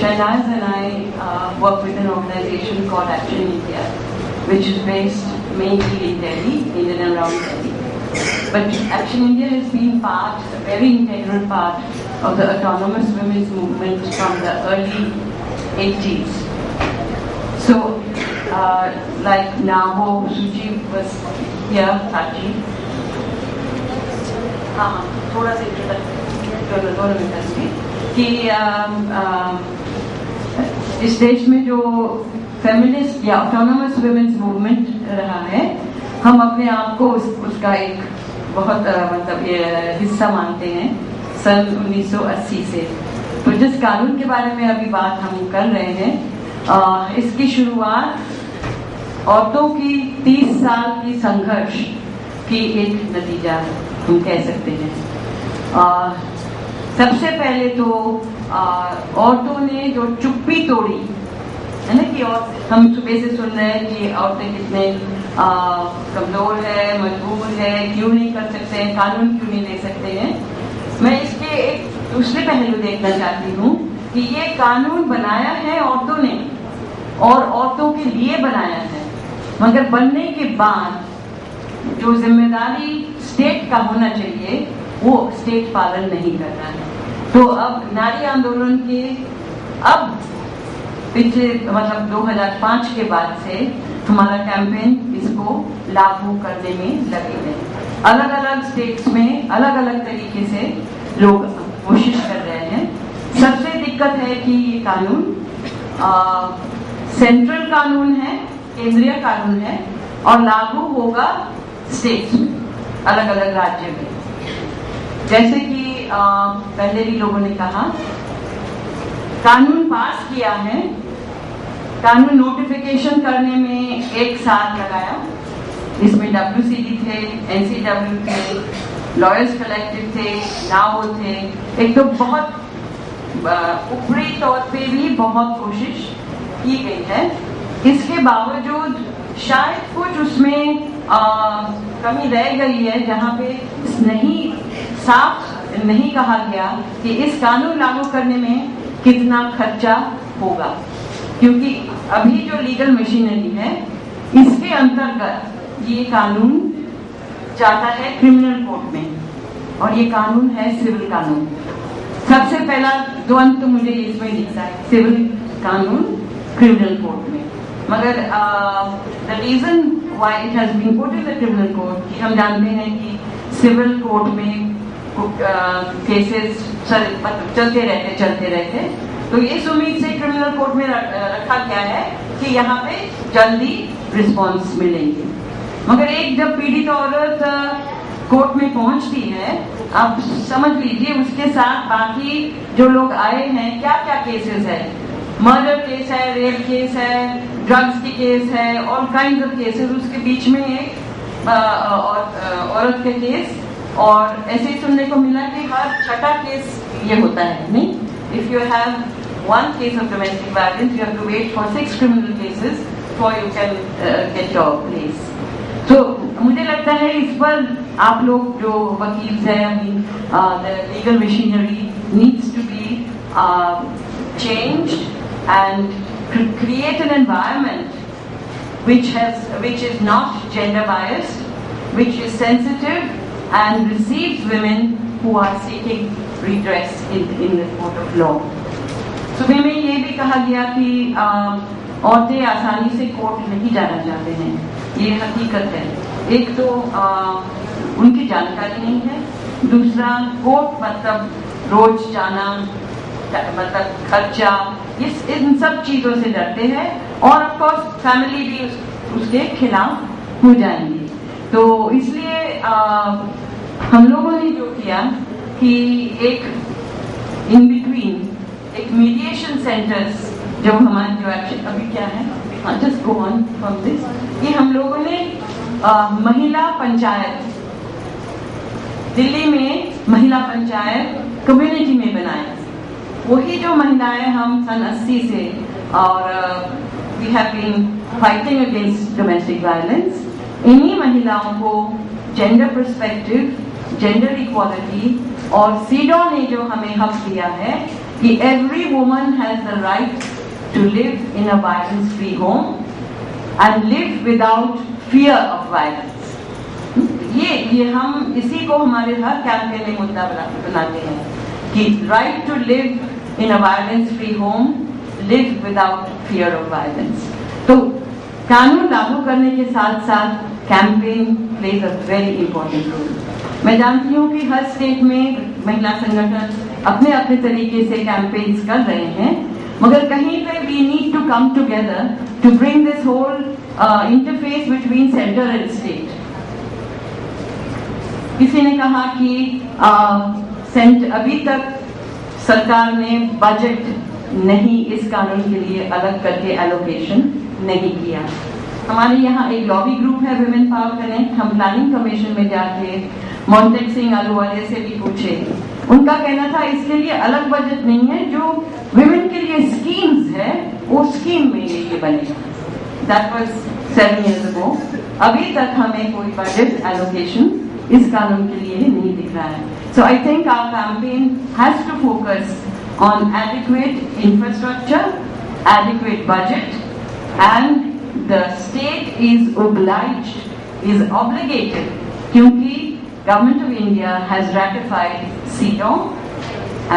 Shahnaz and I work with an organization called Action India, which is based mainly in Delhi, in and around Delhi. But Action India has been a very integral part of the autonomous women's movement from the early 80s. So, like Nabo, Suji was here, Sachi. थोड़ा सा दोनों minute में कि इस देश में जो feminist या ऑटोनोमस वुमेन्स मूवमेंट रहा है, हम अपने आप को उसका एक बहुत मतलब ये हिस्सा मानते हैं सन 1980 से। तो जिस कानून के बारे में अभी बात हम कर रहे हैं, इसकी शुरुआत औरतों की 30 साल की संघर्ष की एक नतीजा हम कह सकते हैं। सबसे पहले तो औरतों ने जो चुप्पी तोड़ी है ना, कि और हम सुबह से सुन रहे हैं कि औरतें कितने कमजोर है, मजबूर है, क्यों नहीं कर सकते हैं, कानून क्यों नहीं ले सकते हैं। मैं इसके एक दूसरे पहलू देखना चाहती हूँ कि ये कानून बनाया है औरतों ने और औरतों के लिए बनाया है, मगर बनने के बाद जो जिम्मेदारी स्टेट का होना चाहिए वो स्टेट पालन नहीं कर रहा है। तो अब नारी आंदोलन के अब पिछले मतलब 2005 के बाद से हमारा कैंपेन इसको लागू करने में लगे हैं। अलग अलग स्टेट्स में अलग अलग तरीके से लोग कोशिश कर रहे हैं। सबसे दिक्कत है कि ये कानून सेंट्रल कानून है, केंद्रीय कानून है और लागू होगा स्टेट्स में, अलग अलग राज्य में। जैसे कि पहले भी लोगों ने कहा, कानून पास किया है, कानून नोटिफिकेशन करने में 1 साल लगाया। इसमें WCD थे, NCW थे, लॉयर्स कलेक्टिव थे, नाओ थे। एक तो बहुत ऊपरी तौर पे भी बहुत कोशिश की गई है। इसके बावजूद शायद कुछ उसमें कमी रह गई है, जहाँ पे नहीं साफ नहीं कहा गया कि इस कानून लागू करने में कितना खर्चा होगा, क्योंकि अभी जो लीगल मशीनरी है इसके अंतर्गत ये कानून जाता है क्रिमिनल कोर्ट में और ये कानून है सिविल कानून। सबसे पहला द्वंद्व मुझे इसमें दिखता है, सिविल कानून क्रिमिनल कोर्ट में। मगर the reason why it has been put in the criminal court, हम जानते हैं कि सिविल कोर्ट में केसेस चलते रहते, तो इस उम्मीद से क्रिमिनल कोर्ट में रखा गया है कि यहाँ पे जल्दी रिस्पॉन्स मिलेंगे। मगर एक जब पीड़ित औरत कोर्ट में पहुंचती है, आप समझ लीजिए उसके साथ बाकी जो लोग आए हैं, क्या क्या केसेस है, मर्डर केस है, रेप केस है, ड्रग्स की केस है, ऑल काइंड ऑफ केसेस। उसके बीच में एक औरत के केस, और ऐसे ही सुनने को मिला कि हर 6ठा केस ये होता है। नहीं, if you have 1 case of domestic violence, you have to wait for 6 criminal cases before you can get your place. तो मुझे लगता है इस पर आप लोग जो वकील हैं, the legal machinery needs to be changed and create an environment which is not gender biased, which is sensitive and receives women who are seeking redress in the court of law. सुबह में ये भी कहा गया कि औरतें आसानी से कोर्ट नहीं जाना चाहते हैं, ये हकीकत है। एक तो उनकी जानकारी नहीं है, दूसरा कोर्ट मतलब रोज जाना, मतलब खर्चा, इन सब चीजों से डरते हैं और ऑफ कोर्स फैमिली भी उसके खिलाफ हो जाएंगी। तो इसलिए हम लोगों ने जो किया कि एक इन बिटवीन एक मीडिएशन सेंटर्स, जो हमारे जो एक्शन अभी क्या है, just go on from this, ये हम लोगों ने महिला पंचायत दिल्ली में महिला पंचायत कम्युनिटी में बनाया। वही जो महिलाएं हम सन 80 से और we have been fighting against domestic violence, इन्हीं महिलाओं को जेंडर पर्सपेक्टिव, जेंडर इक्वालिटी और सीडो ने जो हमें हक दिया है, कि every woman has the right to live in a violence-free home and live without fear of violence. ये हम इसी को हमारे हर कैंपेन में मुद्दा बनाते हैं कि right to live in a violence-free home, live without fear of violence. तो कानून लागू करने के साथ साथ campaign plays a very important role. मैं जानती हूँ कि हर स्टेट में महिला संगठन अपने अपने तरीके से कैंपेन्स कर रहे हैं, मगर कहीं पे we need to come together to bring this whole interface between center and state. किसी ने कहा कि अभी तक सरकार ने बजट नहीं इस कानून के लिए अलग करके एलोकेशन नहीं किया। हमारे यहाँ एक लॉबी ग्रुप है विमेन पावर कनेक्ट, हम प्लानिंग कमीशन में जाके मोन्टेक सिंह अहलूवालिया से भी पूछे, उनका कहना था इसके लिए अलग बजट नहीं है, जो विमेन के लिए स्कीम्स है वो स्कीम में ये बनेगा। That was 7 years ago। अभी तक हमें कोई बजट एलोकेशन इस कानून के लिए नहीं दिख रहा है। So I think our campaign has to focus on adequate infrastructure, adequate budget, and the state is obligated, क्योंकि Government of India has ratified CEDAW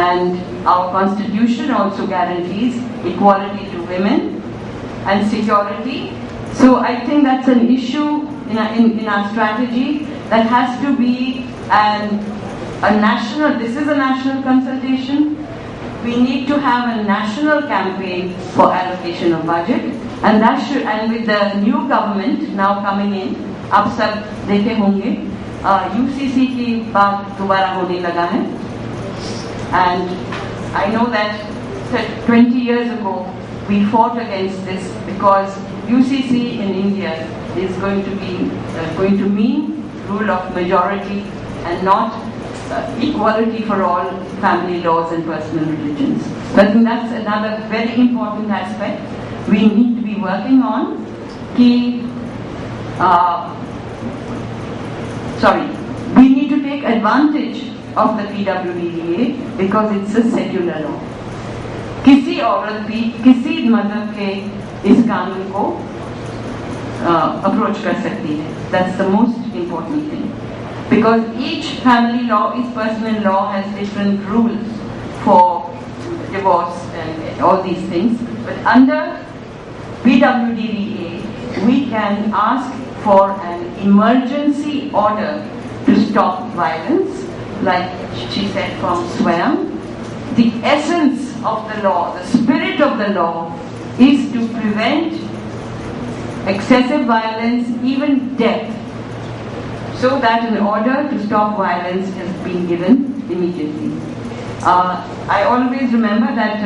and our constitution also guarantees equality to women and security. So I think that's an issue in our strategy that has to be this is a national consultation. We need to have a national campaign for allocation of budget, and with the new government now coming in, आप सब देखे होंगे UCC की बात दोबारा होने लगा है, and I know that 20 years ago we fought against this because UCC in India is going to mean rule of majority and not equality for all family laws and personal religions. So I think that's another very important aspect we need to be working on. We need to take advantage of the PWDDA because it's a secular law. किसी औरत भी किसी मजहब के इस कानून को approach कर सकती है. That's the most important thing. Because each family law, each personal law has different rules for divorce and all these things. But under PWDDA, we can ask for an emergency order to stop violence, like she said from Swayam. The essence of the law, the spirit of the law, is to prevent excessive violence, even death, so that an order to stop violence has been given immediately. I always remember that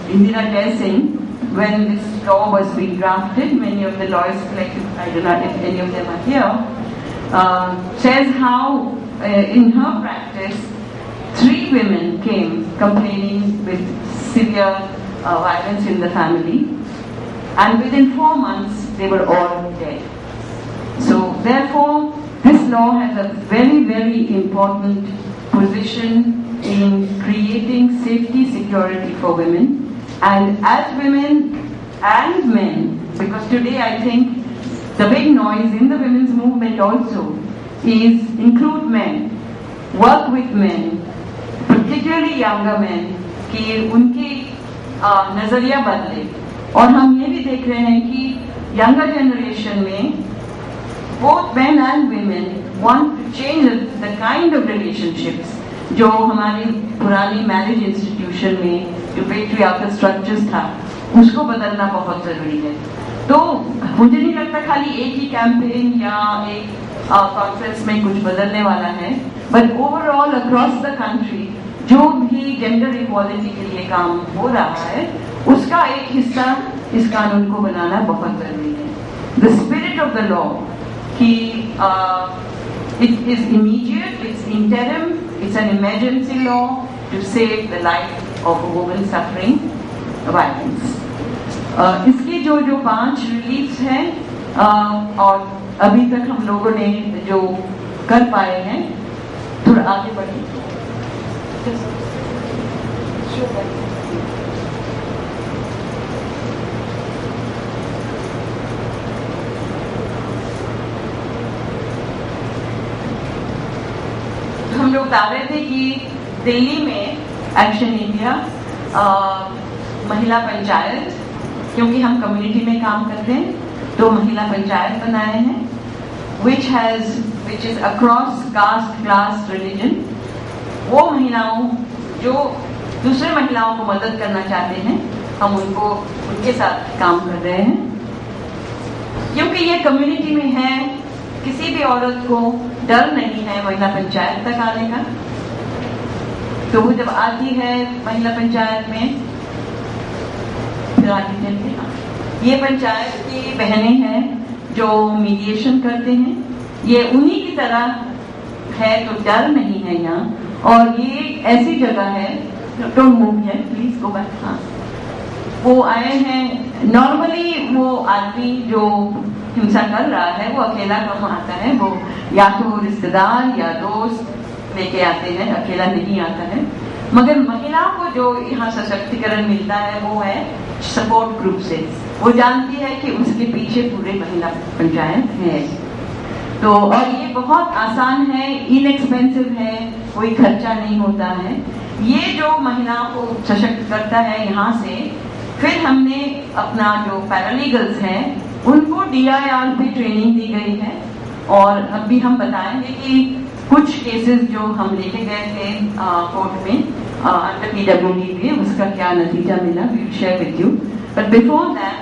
Indira Jai Singh, when this law was being drafted, many of the lawyers collected, I don't know if any of them are here, says how in her practice 3 women came complaining with severe violence in the family, and within 4 months they were all dead. So therefore this law has a very, very important position in creating safety, security for women, and as women and men, because today I think the big noise in the women's movement also is include men, work with men, particularly younger men, कि उनकी नजरिया बदले. और हम ये भी देख रहे हैं कि younger generation में both men and women want to change the kind of relationships जो हमारी पुरानी मैरिज इंस्टीट्यूशन में जो पेट्रियार्कल स्ट्रक्चर्स था, उसको बदलना बहुत जरूरी है. तो मुझे नहीं लगता खाली एक ही कैंपेन या एक कॉन्फ्रेंस में कुछ बदलने वाला है, but overall across the country जो भी जेंडर इक्वालिटी के लिए काम हो रहा है, उसका एक हिस्सा इस कानून को बनाना बहुत जरूरी है. The spirit of the law कि it is immediate, it's interim, it's an emergency law to save the life of a woman suffering violence. इसके जो 5 रिलीफ्स हैं और अभी तक हम लोगों ने जो कर पाए हैं, थोड़ा आगे बढ़िए. दिल्ली में एक्शन इंडिया महिला पंचायत, क्योंकि हम कम्युनिटी में काम करते हैं तो महिला पंचायत बनाए हैं, which is across caste, class, religion। वो महिलाओं जो दूसरे महिलाओं को मदद करना चाहते हैं, हम उनके साथ काम कर रहे हैं, क्योंकि ये कम्युनिटी में है। किसी भी औरत को डर नहीं है महिला पंचायत तक आने का, तो वो जब आती है महिला पंचायत में, फिर आगे चलते हैं। ये पंचायत की बहनें हैं जो मीडिएशन करते हैं, ये उन्हीं की तरह है, तो डर नहीं है यहाँ। और ये ऐसी जगह है, डोंट मूव है, प्लीज गो बैक। हाँ, वो आए हैं, नॉर्मली वो आदमी जो हिंसा कर रहा है वो अकेला कम आता है, वो या तो रिश्तेदार या दोस्त लेके आते हैं, अकेला नहीं आता है। मगर महिलाओं को जो यहाँ सशक्तिकरण मिलता है वो है सपोर्ट ग्रुप से। वो जानती है कि उसके पीछे पूरे महिला पंचायत है। तो और ये बहुत आसान है, इनएक्सपेंसिव है, कोई खर्चा नहीं होता है। ये जो महिलाओं को सशक्त करता है यहाँ से, फिर हमने अपना जो पैरालीगल्स हैं उनको DIR पे ट्रेनिंग दी गई है। और अभी हम बताएंगे कि कुछ केसेस जो हम लेके गए थे कोर्ट में अंडर PWD पे, उसका क्या नतीजा मिला, we will share with you. But before that,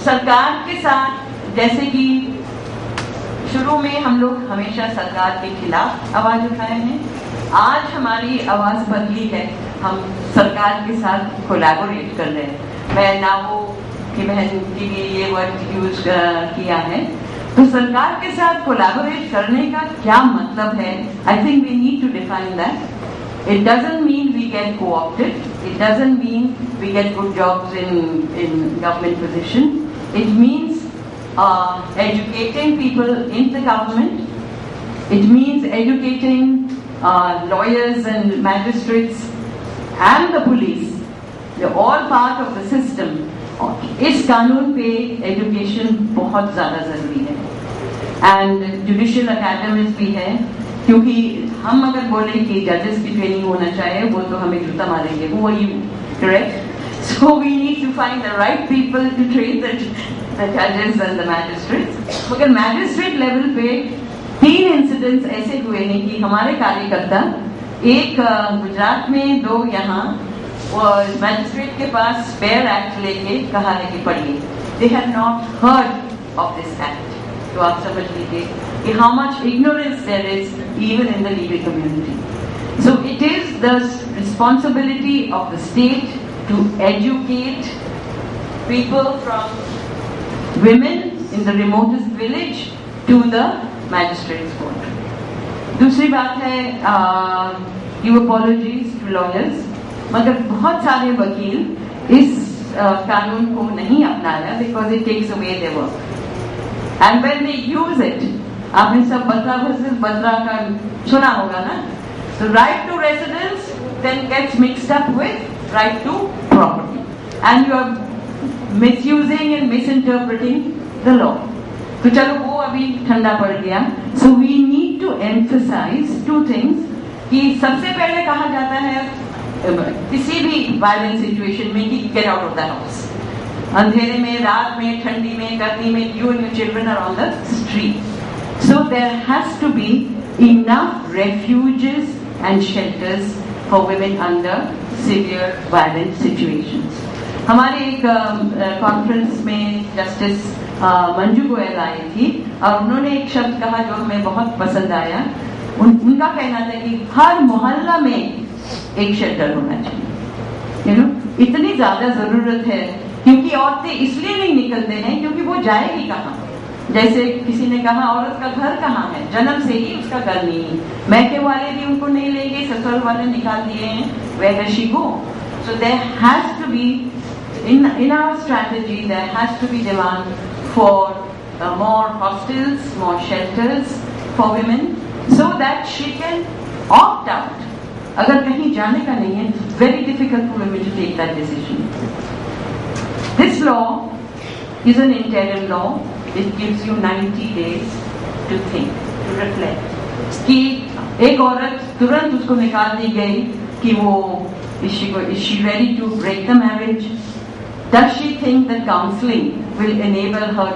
सरकार के साथ, जैसे कि शुरू में हम लोग हमेशा सरकार के खिलाफ आवाज उठाए हैं, आज हमारी आवाज बदली है, हम सरकार के साथ कोलैबोरेट कर रहे हैं। मैं नावो की बहन के लिए ये वर्ड यूज किया है। तो सरकार के साथ कोलैबोरेट करने का क्या मतलब है? I think we need to define that. It doesn't mean we get co-opted. It doesn't mean we get good jobs in government position. It means educating people in the government. It means educating lawyers and magistrates and the police. They're all part of the system. इस कानून पे education बहुत ज्यादा जरूरी है। And judicial academies भी है, क्योंकि हम अगर बोले कि जजेस की ट्रेनिंग होना चाहिए, वो तो हमें जूता मारेंगे, वो you correct. So we need to find the right people to train the जजेस एंड द मैजिस्ट्रेट्स। मगर मैजिस्ट्रेट लेवल पे 3 इंसिडेंट्स ऐसे हुए हैं कि हमारे कार्यकर्ता, एक गुजरात में, 2 यहाँ, और मैजिस्ट्रेट के पास स्पेयर एक्ट लेके कहा है कि पढ़िए। They have not heard of this act. तो आप समझ लीजिए कि how much ignorance there is even in the legal community. So it is the responsibility of the state to educate people from women in the remotest village to the magistrates court. दूसरी बात है, give apologies to lawyers. मगर बहुत सारे वकील इस कानून को नहीं अपनाया, because it takes away their work and when they use it. आपने सब बत्रा वर्सेस बत्रा का सुना होगा ना। So right to residence then gets mixed up with right to property, and you are misusing and misinterpreting the law. तो चलो वो अभी ठंडा पड़ गया। So we need to emphasize 2 things कि सबसे पहले कहा जाता है किसी भी वायलेंट सिचुएशन में कि get out of the house. अंधेरे में, रात में, ठंडी में, गर्मी में, you and your children are on the street. So there has to be enough refuges and shelters for women under severe violent situations. हमारे एक कॉन्फ्रेंस में जस्टिस मंजू गोयल आई थी और उन्होंने एक शब्द कहा जो हमें बहुत पसंद आया। उनका कहना था कि हर मोहल्ला में एक शेल्टर होना चाहिए। इतनी ज्यादा जरूरत है, क्योंकि औरतें इसलिए नहीं निकलते हैं क्योंकि वो जाएगी कहाँ। जैसे किसी ने कहा, औरत का घर कहाँ है? जन्म से ही उसका घर नहीं है। मैके वाले भी उनको नहीं लेंगे, ससुर वाले निकाल दिए हैं, where does she go? So there has to be in our strategy there has to be demand for more hostels, more shelters for women, so that she can opt out. अगर कहीं जाने का नहीं है, it's very difficult for women to take that decision. This law is an interim law. It gives you 90 days to think, to reflect. कि एक औरत तुरंत उसको निकाल दी गई कि वो is she ready to break the marriage? Does she think that counseling will enable her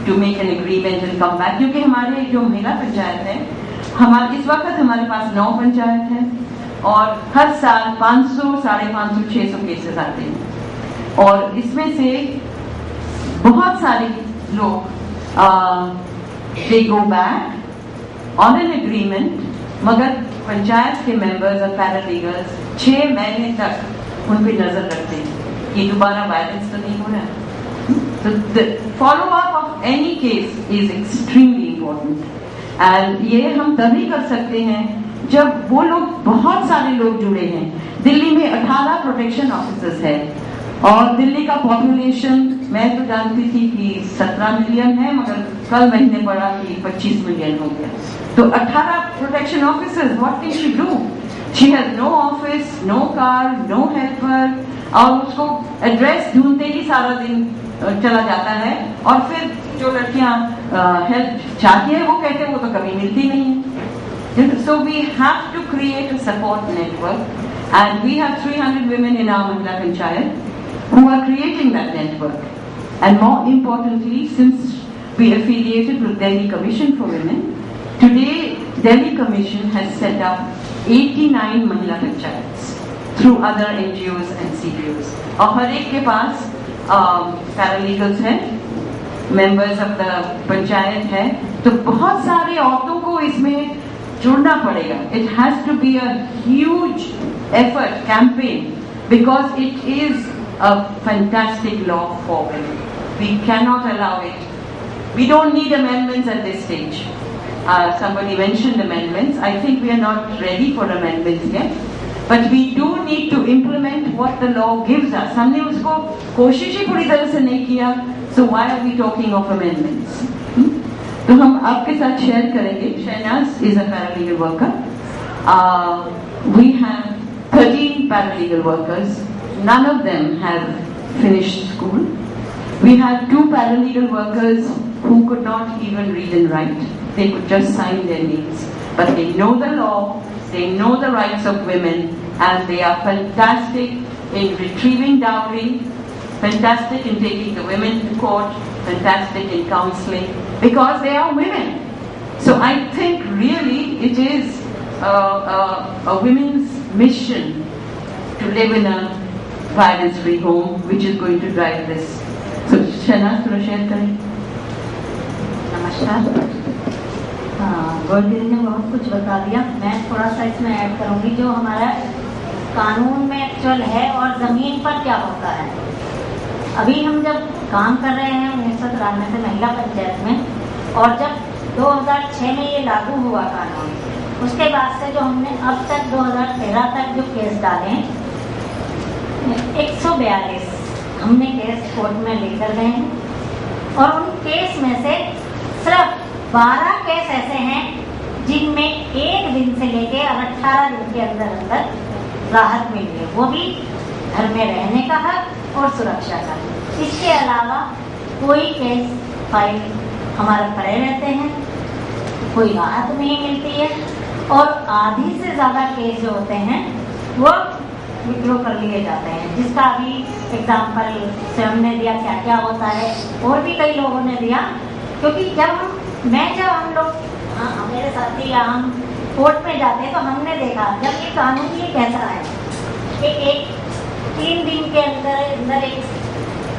to make an agreement and come back? क्योंकि हमारे जो महिला पंचायत है, हमारे इस वक्त हमारे पास 9 पंचायत है और हर साल 500, 550, 600 केसेस आते हैं और इसमें से बहुत सारे लोग they go back on an agreement, मगर पंचायत के मेंबर्स और पैरालीगल्स 6 महीने तक उन पे नजर रखते हैं कि दोबारा वायलेंस तो नहीं हो रहा है। तो the follow up of any case is extremely important and ये हम तभी कर सकते हैं जब वो लोग, बहुत सारे लोग जुड़े हैं। दिल्ली में 18 प्रोटेक्शन ऑफिसर्स है और दिल्ली का पॉपुलेशन मैं तो जानती थी कि 17 मिलियन है, मगर कल महीने पढ़ा कि 25 मिलियन हो गया। तो 18 protection officers, what can she do? She has no office, no car, no helper और उसको एड्रेस ढूंढते ही सारा दिन चला जाता है और फिर जो लड़कियां हेल्प चाहती है वो कहते हैं वो तो कभी मिलती नहीं है। So we have to create a support network and we have 300 women in our Mahila Panchayat who are creating that network. And more importantly, since we affiliated with Delhi Commission for Women, today Delhi Commission has set up 89 Mahila Panchayats through other NGOs and CBOs. और हर एक के पास पैरालीगल्स हैं, members of the panchayat है, तो बहुत सारे औरतों को इसमें जुड़ना पड़ेगा. It has to be a huge effort, campaign, because it is a fantastic law for women. We cannot allow it. We don't need amendments at this stage. Somebody mentioned amendments. I think we are not ready for amendments yet. But we do need to implement what the law gives us. हमने उसको कोशिश ही पूरी तरह से नहीं किया. So why are we talking of amendments? तो हम आपके साथ शेयर करेंगे. Shahnaz is a paralegal worker. We have 13 paralegal workers. None of them have finished school. We have 2 paralegal workers who could not even read and write. They could just sign their names. But they know the law, they know the rights of women, and they are fantastic in retrieving dowry, fantastic in taking the women to court, fantastic in counseling, because they are women. So I think really it is a women's mission to live in a violence-free home, which is going to drive this. So Shahnaz, थोड़ा share करें. नमस्कार. गोल्डी ने बहुत कुछ बता दिया. मैं थोड़ा सा इसमें ऐड करूंगी जो हमारा कानून में एक्चुअल है और ज़मीन पर क्या होता है. अभी हम जब काम कर रहे हैं 1993 से महिला पंचायत में, और जब 2006 में ये लागू हुआ कानून, उसके बाद से जो हमने अब तक 2013 तक जो केस डाले 142 हमने केस कोर्ट में लेकर गए हैं और उन केस में से सिर्फ 12 केस ऐसे हैं जिनमें 1 दिन से लेके 18 दिन के अंदर अंदर राहत मिली है, वो भी घर में रहने का हक और सुरक्षा का. इसके अलावा कोई केस फाइल हमारे पड़े रहते हैं, कोई राहत नहीं मिलती है और आधी से ज़्यादा केस जो होते हैं वो विड्रॉ कर लिए जाते हैं, जिसका अभी एग्जाम्पल स्वयं ने दिया क्या क्या होता है और भी कई लोगों ने दिया. क्योंकि जब हम लोग मेरे साथी या हम कोर्ट में जाते हैं तो हमने देखा जब ये कानून ये कहता है कि 3 दिन के अंदर एक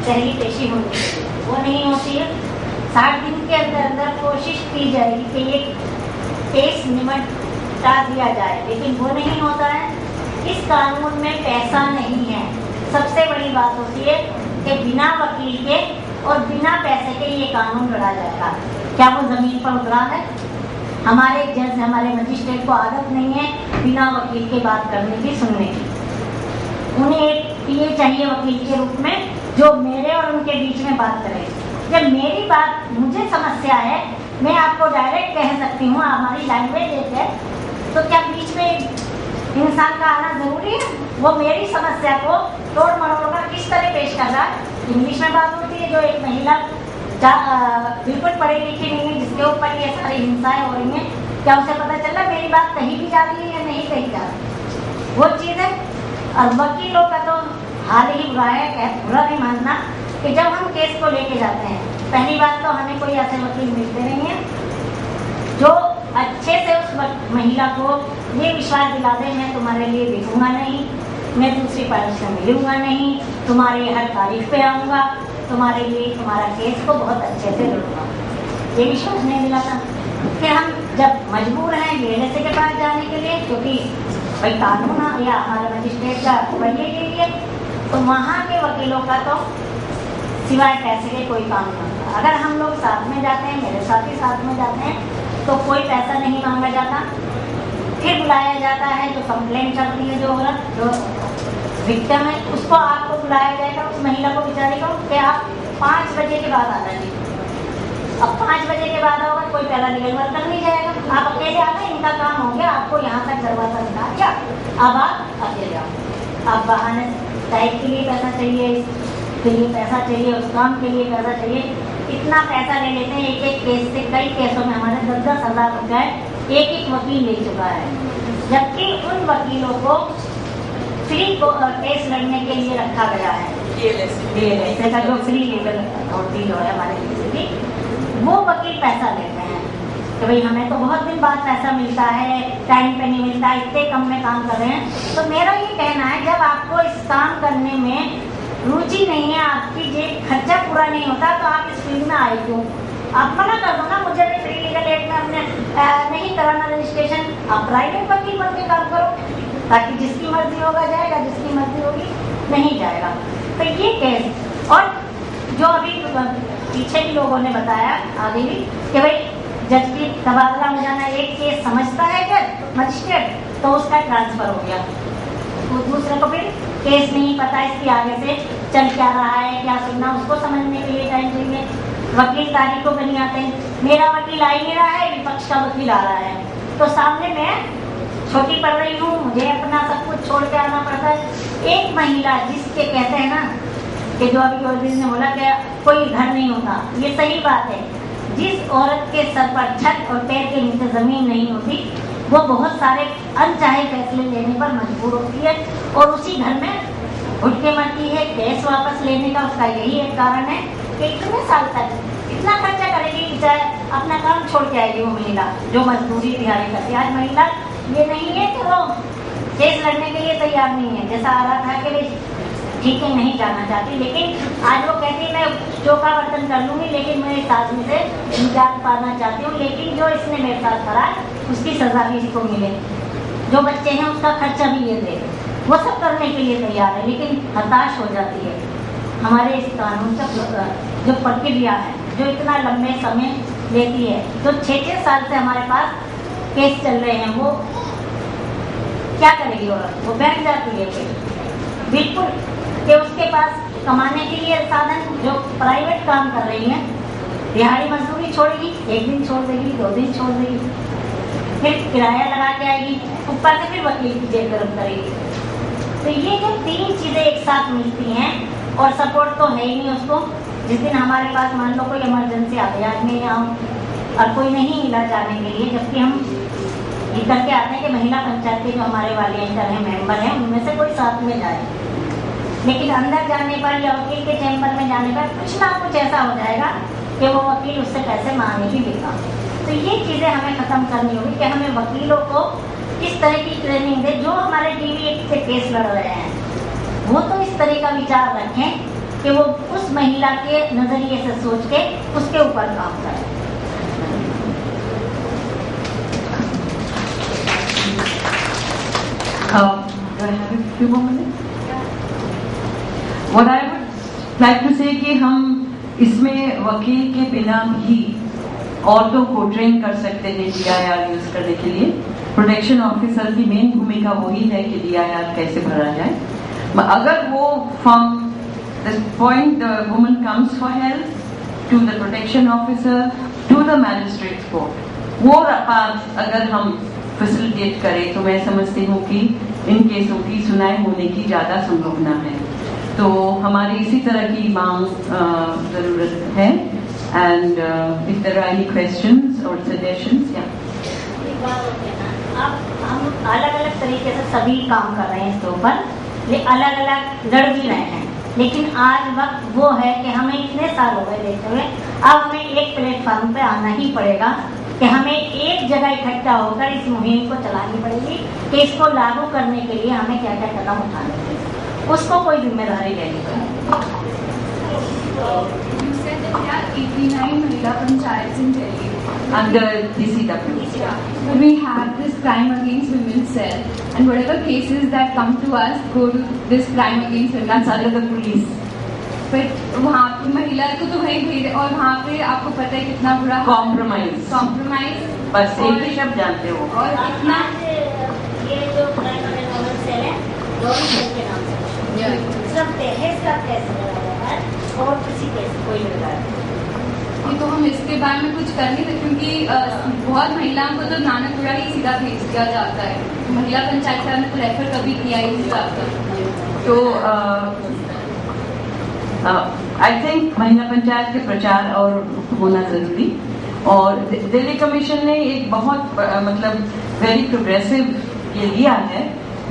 पहली पेशी होनी चाहिए, वो नहीं होती है. 60 दिन के अंदर कोशिश की जाएगी कि ये केस निपटा दिया जाए, लेकिन वो नहीं होता है. इस कानून में पैसा नहीं है. सबसे बड़ी बात होती है कि बिना वकील के और बिना पैसे के ये कानून लड़ा जाएगा. क्या वो जमीन पर उतरा है? हमारे जज, हमारे मजिस्ट्रेट को आदत नहीं है बिना वकील के बात करने की, सुनने की. उन्हें एक पीए चाहिए वकील के रूप में जो मेरे और उनके बीच में बात करे. जब मेरी बात, मुझे समस्या है, मैं आपको डायरेक्ट कह सकती हूँ, हमारी लैंग्वेज एक है, तो क्या बीच में इंसान का आना जरूरी है? वो मेरी समस्या को तोड़ मरोड़ कर किस तरह पेश कर रहा है. इंग्लिश में बात होती है, जो एक महिला बिल्कुल पढ़ी लिखी नहीं है, जिसके ऊपर ये सारी हिंसाएं हो रही हैं, क्या उसे पता चल रहा मेरी बात कहीं भी जा रही है या नहीं कहीं जा रही, वो चीज़ है। और वकीलों का तो हाल ही बुरा है, बुरा नहीं मानना कि जब हम केस को लेके जाते हैं, पहली बात तो हमें कोई ऐसे वकील मिलते नहीं है जो अच्छे से उस महिला को ये विश्वास दिला दे मैं तुम्हारे लिए देखूंगा नहीं, मैं दूसरी पार्टी से मिलूंगा नहीं, तुम्हारे हर तारीख पे आऊंगा, तुम्हारे लिए तुम्हारा केस को बहुत अच्छे से लड़ूंगा, ये विश्वास नहीं दिलाता। फिर हम जब मजबूर हैं DLSA के पास जाने के लिए, क्योंकि भाई कानून या हमारे मजिस्ट्रेट का वही के लिए, तो वहाँ के वकीलों का तो सिवाय पैसे के कोई काम नहीं होता। अगर हम लोग साथ में जाते हैं, मेरे साथ ही साथ में जाते हैं, तो कोई पैसा नहीं मांगा जाता। फिर बुलाया जाता है जो कंप्लेंट करती है, जो औरत जो विक्टिम है, उसको आपको बुलाया जाएगा, उस महिला को बेचारी को कि आप 5 बजे के बाद आना चाहिए। अब 5 बजे के बाद होगा, कोई पहला लीगल वर्क कर नहीं जाएगा, आप अकेले आ गए, इनका काम हो गया, आपको यहाँ तक दरवाजा दिखा दिया, अब आप अकेले आओ। अब बहाने टाइप के लिए पैसा चाहिए, के लिए पैसा चाहिए, उस काम के लिए पैसा चाहिए, इतना पैसा ले लेते हैं। एक एक केस से, कई केसों में हमारे 10-10 हज़ार रुपये एक वकील ले चुका है, जबकि उन वकीलों को फ्री केस लड़ने के लिए रखा गया है। DLSA का जो फ्री लीगल अथॉरिटी जो है हमारे केस की, वो वकील पैसा लेते हैं कि भाई हमें तो बहुत दिन बाद पैसा मिलता है, टाइम पे नहीं मिलता, इतने कम में काम कर रहे हैं। तो मेरा ये कहना है, जब आपको इस काम करने में रुचि नहीं है, आपकी जेब खर्चा पूरा नहीं होता, तो आप इस फील्ड में आए क्यों? आप मना कर दो ना, मुझे भी फ्री लीगल एड में अपने नहीं कराना रजिस्ट्रेशन, आप प्राइवेट वकील बन के काम करो, ताकि जिसकी मर्जी होगा जाएगा, जिसकी मर्जी होगी नहीं जाएगा। तो ये केस, और जो अभी पीछे भी लोगों ने बताया आगे भी कि भाई जज की तबादला हो जाना, एक केस समझता है जज मजिस्ट्रेट, तो उसका ट्रांसफर हो गया, तो दूसरे को फिर केस नहीं पता, इसकी आगे से चल क्या रहा है, क्या सुनना, उसको समझने के लिए टाइम चाहिए। वकील तारीख को नहीं आते हैं, मेरा वकील आ ही नहीं रहा है, विपक्ष का वकील आ रहा है, तो सामने मैं छोटी पड़ रही हूँ, मुझे अपना सब कुछ छोड़ के आना पड़ता है। एक महिला जिसके कहते हैं ना कि जो अभी चौधरी ने बोला कि कोई घर नहीं होता, ये सही बात है। जिस औरत के सर पर छत और पैर के नीचे जमीन नहीं होती, वो बहुत सारे अनचाहे फैसले लेने पर मजबूर होती है और उसी घर में उठ के मरती है। केस वापस लेने का उसका यही एक कारण है कि इतने साल तक इतना खर्चा करेगी कि चाहे अपना काम छोड़ के आएगी वो महिला जो मजदूरी दिहाड़ी करती है। आज महिला ये नहीं है कि वो केस लड़ने के लिए तैयार नहीं है, जैसा आ रहा था कि ठीक है नहीं जाना चाहती, लेकिन आज वो कहती है मैं चौका बर्तन कर लूंगी, लेकिन मैं इस आदमी से निजात पाना चाहती हूँ, लेकिन जो इसने मेरे साथ करा उसकी सजा भी इसको मिले, जो बच्चे हैं उसका खर्चा भी ये दे, वो सब करने के लिए तैयार है, लेकिन हताश हो जाती है। हमारे इस कानून का जो प्रक्रिया है, जो इतना लंबे समय लेती है, जो 6-6 साल से हमारे पास केस चल रहे हैं, वो क्या करेगी औरत? वो बैठ जाती है फिर बिल्कुल कि उसके पास कमाने के लिए साधन, जो प्राइवेट काम कर रही हैं, दिहाड़ी मजदूरी छोड़ेगी, 1 दिन छोड़ देगी, 2 दिन छोड़ देगी, फिर किराया लगा के आएगी, ऊपर से फिर वकील की जेब गर्म करेगी। तो ये जो 3 चीजें एक साथ मिलती हैं, और सपोर्ट तो है ही नहीं उसको। जिस दिन हमारे पास मान लो कोई इमरजेंसी आ गई, आज नहीं आऊँ और कोई नहीं मिला जाने के लिए, जबकि हम ये करके आते हैं कि महिला पंचायत के जो हमारे वॉलंटियर हैं, मेंबर हैं, उनमें से कोई साथ में जाए, लेकिन अंदर जाने पर या वकील के चैम्बर में जाने पर कुछ ना कुछ ऐसा हो जाएगा कि वो वकील उससे पैसे मांगने ही देगा। तो ये चीज़ें हमें ख़त्म करनी होगी कि हमें वकीलों को इस तरह की ट्रेनिंग दे। जो हमारे DV से केस लड़ रहे हैं वो तो इस तरह का विचार रखें कि वो उस महिला के नज़रिए से सोच के उसके ऊपर काम करें। Do I have a few more minutes? What I would like to say कि हम इसमें वकील के बिना भी औरतों को ट्रेन कर सकते हैं DIR यूज करने के लिए। प्रोटेक्शन ऑफिसर की मेन भूमिका वही है कि DIR कैसे भरा जाए। अगर वो from the point the woman comes for help to the protection officer to the magistrate court, वो पाथ अगर हम फैसिलिटेट करें तो मैं समझती हूँ कि इन केसों की सुनाई होने की ज़्यादा संभावना है। तो हमारी इसी तरह की मांग ज़रूरत है। And if there are any questions और सजेशंस, या बात होती है ना, अब हम अलग अलग तरीके से सभी काम कर रहे हैं इसके ऊपर, ये अलग अलग लड़ भी रहे हैं, लेकिन आज वक्त वो है कि हमें इतने साल हो गए देखते हुए, अब हमें एक प्लेटफॉर्म पे आना ही पड़ेगा कि हमें एक जगह इकट्ठा होकर इस मुहिम को चलानी पड़ेगी कि इसको लागू करने के लिए हमें क्या क्या कदम उठाने चाहिए, उसको कोई जिम्मेदारी लेनी पड़ेगी। You said that there are 89 Mahila Panchayats in Delhi. Under DCW. We have this crime against women cell, and whatever cases that come to us go to this crime against women. That's under the police. But वहाँ पे महिला को तो वही भेज, और वहाँ पे आपको पता है कितना बुरा कॉम्प्रोमाइज, बस एक ही शब्द जानते हो। और इतना ये जो क्राइम अगेंस्ट वुमेन सेल है, दोनों सेल के नाम से सिर्फ दहेज का केस लगाया है और किसी केस कोई नहीं लगाया। ये तो हम इसके बारे में कुछ कर नहीं सकते, क्योंकि बहुत महिलाओं को तो नानकपुरा ही सीधा भेज दिया जाता है। महिला पंचायत समिति ने तो रेफर कभी किया ही नहीं जाता। तो आई थिंक महिला पंचायत के प्रचार और होना जरूरी, और दिल्ली कमीशन ने एक बहुत मतलब वेरी प्रोग्रेसिव ये लिया है,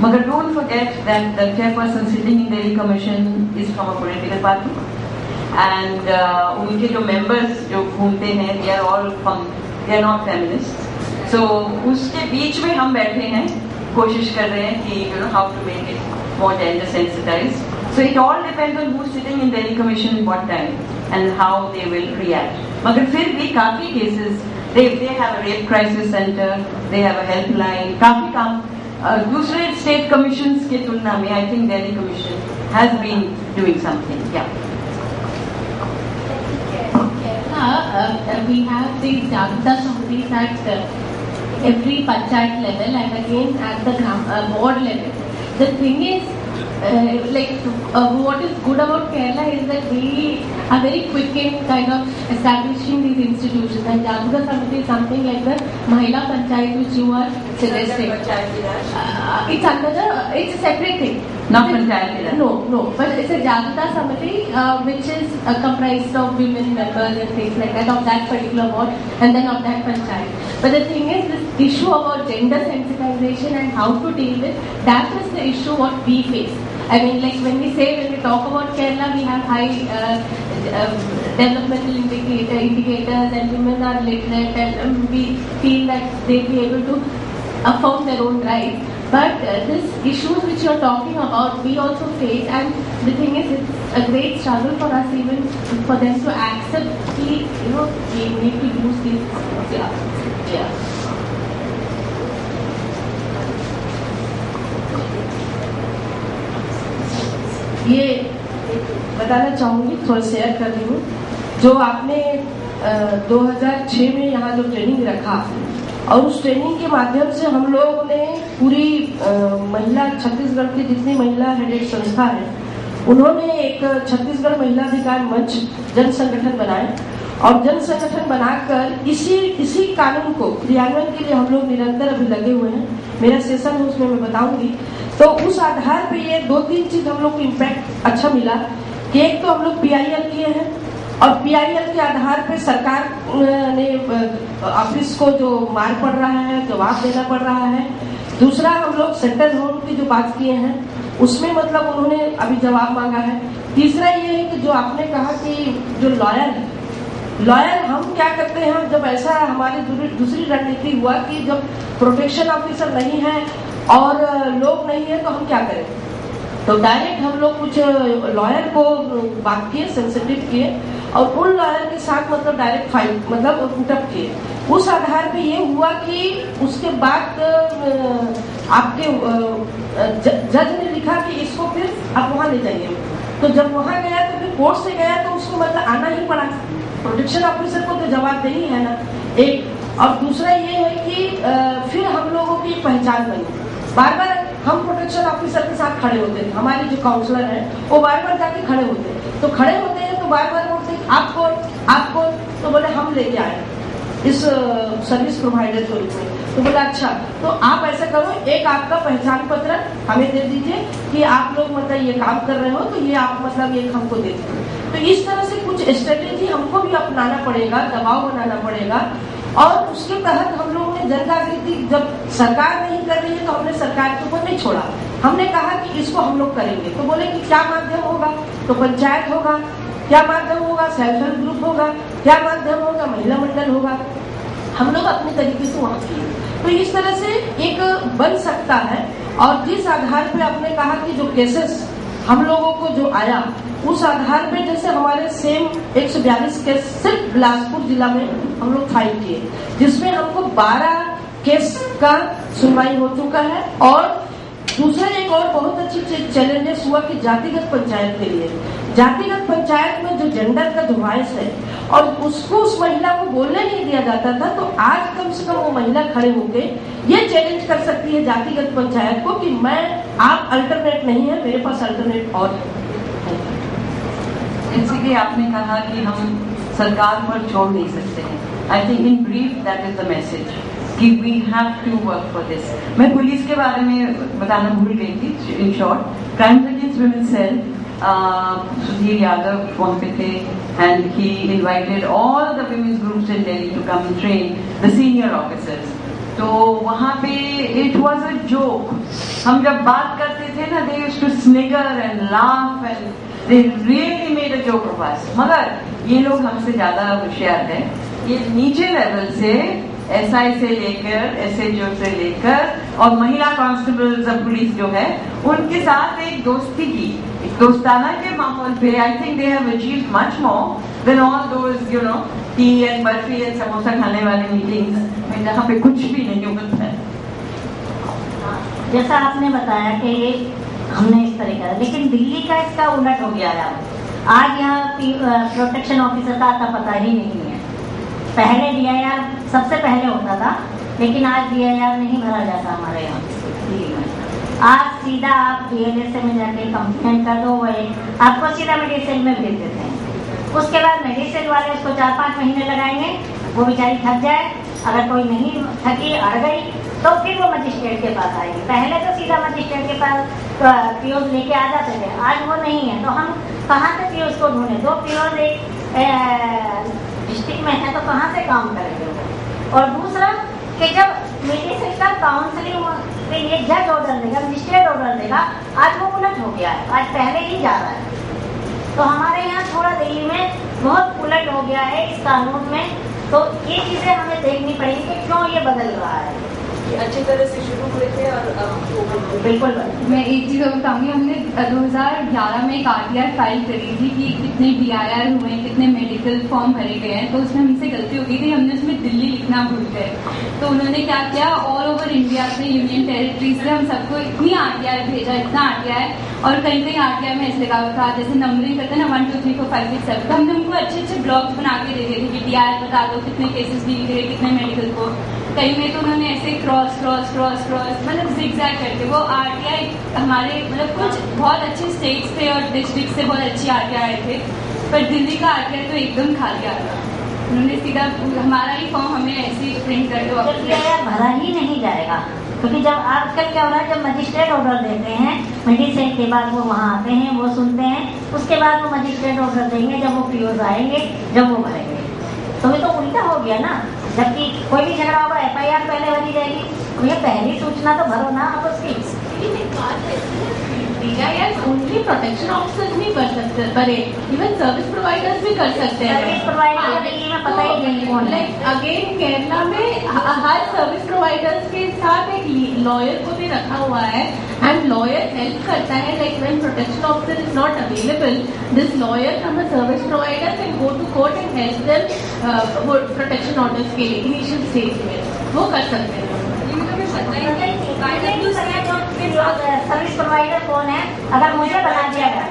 मगर don't forget that the chairperson sitting in Delhi commission is from a political party, and उनके जो मेंबर्स जो घूमते हैं दे आर नॉट फेमिनिस्ट, सो उसके बीच में हम बैठे हैं, कोशिश कर रहे हैं कि you know how to make it more gender sensitized. So it all depends on who's sitting in Delhi Commission in what time and how they will react. मगर फिर भी काफी cases, they have a rape crisis center, they have a helpline, काफी काम दूसरे state commissions के तुलना में I think Delhi Commission has been doing something. Yeah. We have these Jagruta Samiti at every panchayat level and again at the board level. The thing is, what is good about Kerala is that we are very quick in kind of establishing these institutions, and Jagruta Samiti is something like the Mahila Panchayat which you are suggesting. It's a separate thing. Not Panchayat. No, but it's a Jagruta Samiti which is comprised of women members and things like that of that particular ward and then of that panchayat. But the thing is, this issue about gender sensitization and how to deal with that is the issue what we face. I mean, like when we talk about Kerala, we have high developmental indicators and women are literate and we feel that they'll be able to affirm their own rights. But these issues which you're talking about, we also face, and the thing is, it's a great struggle for us even for them to accept the, you know, we need to use these. Yeah. ये बताना चाहूँगी, थोड़ा share कर रही हूँ, जो आपने 2006 में यहाँ जो ट्रेनिंग रखा और उस ट्रेनिंग के माध्यम से हम लोग ने पूरी महिला छत्तीसगढ़ की जितनी महिला हेडेड संस्था है उन्होंने एक छत्तीसगढ़ महिला अधिकार मंच जन संगठन बनाए और जन संगठन बनाकर इसी कानून को क्रियान्वयन के लिए हम लोग निरंतर अभी लगे हुए हैं. मेरा सेशन है उसमें मैं बताऊंगी. तो उस आधार पे ये 2-3 चीज हम लोग को इम्पैक्ट अच्छा मिला कि एक तो हम लोग PIL किए हैं और PIL के आधार पे सरकार ने ऑफिस को जो मार पड़ रहा है जवाब देना पड़ रहा है. दूसरा हम लोग सेंट्रल होम की जो बात किए हैं उसमें मतलब उन्होंने अभी जवाब मांगा है. तीसरा ये है कि जो आपने कहा कि जो लॉयर हम क्या करते हैं जब ऐसा हमारी दूसरी रणनीति हुआ कि जब प्रोटेक्शन ऑफिसर नहीं है और लोग नहीं है तो हम क्या करें. तो डायरेक्ट हम लोग कुछ लॉयर को बात किए, सेंसिटिव किए और उन लॉयर के साथ मतलब डायरेक्ट फाइट मतलब पुटअप किए. उस आधार पे ये हुआ कि उसके बाद आपके जज ने लिखा कि इसको फिर आप वहाँ ले जाइए. तो जब वहाँ गया तो फिर कोर्ट से गया तो उसको मतलब आना ही पड़ा. प्रोटेक्शन ऑफिसर को तो जवाब देही है ना एक. और दूसरा ये है कि फिर हम लोगों की पहचान बनी. बार बार हम प्रोटेक्शन ऑफिसर के साथ खड़े होते थे. हमारे जो काउंसलर हैं वो बार बार जाके खड़े होते हैं. तो खड़े होते हैं तो बार बार बोलते हैं आपको तो बोले हम लेके आए इस सर्विस प्रोवाइडर के रूप में. तो बोला अच्छा तो आप ऐसा करो एक आपका पहचान पत्र हमें दे दीजिए कि आप लोग मतलब ये काम कर रहे हो तो ये आप मतलब ये हमको दे दीजिए. तो इस तरह से कुछ स्ट्रेटेजी हमको भी अपनाना पड़ेगा, दबाव बनाना पड़ेगा और उसके तहत हम लोगों ने जनजागृति जब सरकार नहीं कर रही है तो हमने सरकार के ऊपर नहीं छोड़ा, हमने कहा कि इसको हम लोग करेंगे। तो बोले कि क्या माध्यम होगा, तो पंचायत होगा, क्या माध्यम होगा, सेल्फ हेल्प ग्रुप होगा, क्या माध्यम होगा, महिला मंडल होगा। हम लोग अपने तरीके से वहाँ किए। तो इस तरह से एक बन सकता है। और जिस आधार पे आपने कहा कि जो केसेस हम लोगों को जो आया, उस आधार पे जैसे हमारे सेम 142 केस सिर्फ बिलासपुर जिला में हम लोग फाइल किए, जिसमें हमको 12 केस का सुनवाई हो चुका है। और दूसरा एक और बहुत अच्छी चैलेंजेस हुआ कि जातिगत पंचायत के लिए, जातिगत पंचायत में जो जेंडर का जो वॉइस है और उसको उस महिला को बोलने नहीं दिया जाता था, तो आज कम से कम वो महिला खड़े होके ये चैलेंज कर सकती है जातिगत पंचायत को कि मैं, आप अल्टरनेट नहीं है, मेरे पास अल्टरनेट और है। जैसे कि आपने कहा कि हम सरकार पर छोड़ नहीं सकते हैं। I think in brief that is the message कि we have to work for this. मैं पुलिस के बारे में बताना भूल गई थी। In short, crimes against women cell, Sudhir Yadav phone पे थे and he invited all the women's groups in Delhi to come train the senior officers. तो वहाँ पे इट वाज अ जोक। हम जब बात करते थे ना, they used to snigger and laugh and they really made a joke of us. मगर ये लोग हमसे ज्यादा होशियार हैं। ये नीचे लेवल से एसआई से लेकर एसएचओ से लेकर और महिला कांस्टेबल्स पुलिस जो है, उनके साथ एक दोस्ती की, एक दोस्ताना के माहौल पे I think they have achieved much more than all those you know T and barfi and samosa खाने वाले मीटिंग्स में जहाँ पे कुछ भी नहीं होता है। जैसा आपने बताया कि ये हमने इस तरह का, लेकिन दिल्ली का इसका उलट हो गया है। आज यहाँ प्रोटेक्शन ऑफिसर का आता पता ही नहीं है। पहले डीआईआर सबसे पहले होता था, लेकिन आज डीआईआर नहीं भरा जाता हमारे यहाँ दिल्ली में। आज सीधा आप डीएलएसए में जाके कंप्लेंट कर दो, वही आपको सीधा मेडिसिन में भेज देते हैं। उसके बाद मेडिसिन वाले उसको 4-5 महीने लगाएंगे, वो बेचारी थक जाए, अगर कोई नहीं थकी, अड़ गई, तो फिर वो मजिस्ट्रेट के पास आएगी। पहले तो सीधा मजिस्ट्रेट के पास पीओज लेके आ जाते थे, आज वो नहीं है। तो हम कहाँ से पीओज को ढूंढे? 2 पीओज एक डिस्ट्रिक्ट में है तो कहाँ से काम करेंगे वो? और दूसरा कि जब मेडिसिन का काउंसलिंग पे ये जज ऑर्डर देगा, मजिस्ट्रेट ऑर्डर देगा, आज वो उलट हो गया है, आज पहले ही जा रहा है। तो हमारे यहाँ थोड़ा दिल्ली में बहुत उलट हो गया है इस कानून में। तो ये चीजें हमें देखनी पड़ेगी कि क्यों ये बदल रहा है। अच्छी तरह से शुरू हुए थे और बिल्कुल मैं एक चीज़ और बताऊंगी। हमने 2011 में एक आरटीआर फाइल करी थी कि कितने डीआईआर हुए, कितने मेडिकल फॉर्म भरे गए हैं। तो उसमें हमसे गलती हो गई थी, हमने उसमें दिल्ली लिखना भूल गए। तो उन्होंने क्या किया, ऑल ओवर इंडिया से, यूनियन टेरिटरी से हम सबको इतनी आरटीआर भेजा, इतना आरटीआर, और कहीं कहीं आरटीआर में ऐसे लिखा हुआ था, जैसे नंबरिंग करते हैं ना 1 2 3 4 5 6 7। तो हमने उनको अच्छे अच्छे ब्लॉग्स बना के दे दिए थे कि डीआईआर बता दो, कितने केसेस डील करे, कितने मेडिकल को। कहीं में तो उन्होंने ऐसे क्रॉस क्रॉस क्रॉस क्रॉस मतलब जिगजैग करके वो आरटीआई हमारे मतलब कुछ बहुत अच्छे स्टेट्स थे और डिस्ट्रिक्ट से बहुत अच्छी आरटीआई आए थे, पर दिल्ली का आरटीआई तो एकदम खाली आ रहा। उन्होंने सीधा हमारा ही फॉर्म हमें ऐसे ही प्रिंट करके वापस भरा ही नहीं जाएगा। क्योंकि जब आजकल क्या हो रहा है, जब मजिस्ट्रेट ऑर्डर देते हैं, मेडिसिन के बाद वो वहाँ आते हैं, वो सुनते हैं, उसके बाद वो मजिस्ट्रेट ऑर्डर देंगे, जब वो पीओज आएंगे, जब वो भरेंगे। तो ये तो उल्टा हो गया ना। जबकि कोई भी झगड़ा होगा एफआईआर पहले भरी जाएगी, तो ये पहली सूचना तो भरो ना आप उसकी। ओनली प्रोटेक्शन ऑफिसर्स नहीं कर सकते, बड़े इवन सर्विस प्रोवाइडर्स भी कर सकते हैं। सर्विस प्रोवाइडर दिल्ली में पता ही नहीं कौन है। अगेन केरला में हर सर्विस प्रोवाइडर्स के साथ एक लॉयर को भी रखा हुआ है एंड लॉयर हेल्प करता है। Like when protection officer is not available, this lawyer from a service provider can go to court and help them protection orders के लिए इनिशियल स्टेज में वो कर सकते हैं। सर्विस प्रोवाइडर कौन है, अगर मुझे बना दिया गया